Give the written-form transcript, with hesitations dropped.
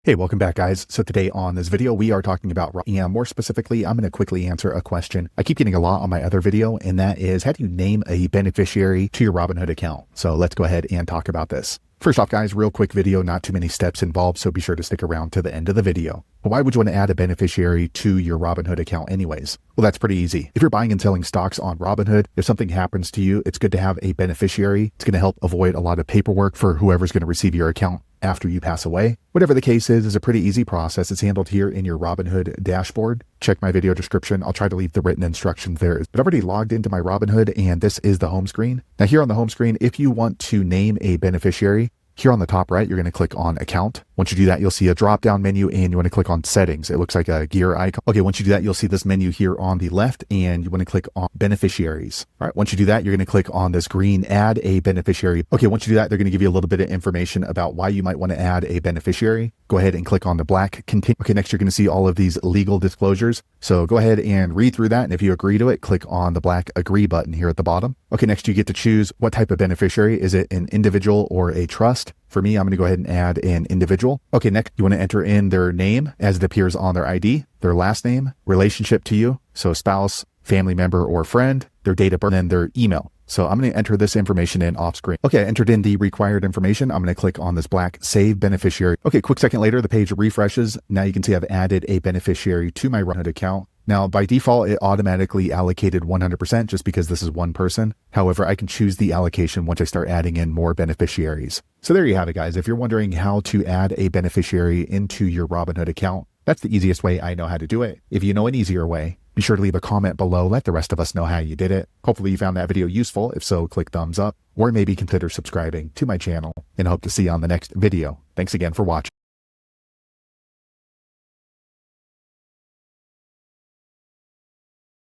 Hey, welcome back guys. So today on this video, we are talking about, and more specifically, I'm going to quickly answer a question I keep getting a lot on my other video, and that is, how do you name a beneficiary to your Robinhood account? So let's go ahead and talk about this. First off guys, real quick video, not too many steps involved, so be sure to stick around to the end of the video. But why would you want to add a beneficiary to your Robinhood account anyways? Well, that's pretty easy. If you're buying and selling stocks on Robinhood, if something happens to you, it's good to have a beneficiary. It's going to help avoid a lot of paperwork for whoever's going to receive your account after you pass away. Whatever the case is a pretty easy process. It's handled here in your Robinhood dashboard. Check my video description. I'll try to leave the written instructions there. But I've already logged into my Robinhood, and this is the home screen. Now here on the home screen, if you want to name a beneficiary, here on the top right, you're going to click on Account. Once you do that, you'll see a drop-down menu, and you want to click on Settings. It looks like a gear icon. Okay, once you do that, you'll see this menu here on the left, and you want to click on Beneficiaries. All right, once you do that, you're going to click on this green Add a Beneficiary. Okay, once you do that, they're going to give you a little bit of information about why you might want to add a beneficiary. Go ahead and click on the black Continue. Okay, next you're going to see all of these legal disclosures. So go ahead and read through that, and if you agree to it, click on the black Agree button here at the bottom. Okay, next you get to choose what type of beneficiary. Is it an individual or a trust? For me, I'm going to go ahead and add an individual. Okay, next you want to enter in their name as it appears on their ID, their last name, relationship to you, so spouse, family member, or friend, their date of birth, and then their email. So I'm going to enter this information in off screen. Okay, I entered in the required information. I'm going to click on this black Save Beneficiary. Okay, quick second later, the page refreshes. Now you can see I've added a beneficiary to my Robinhood account. Now, by default, it automatically allocated 100% just because this is one person. However, I can choose the allocation once I start adding in more beneficiaries. So there you have it, guys. If you're wondering how to add a beneficiary into your Robinhood account, that's the easiest way I know how to do it. If you know an easier way, be sure to leave a comment below. Let the rest of us know how you did it. Hopefully you found that video useful. If so, click thumbs up or maybe consider subscribing to my channel, and I hope to see you on the next video. Thanks again for watching.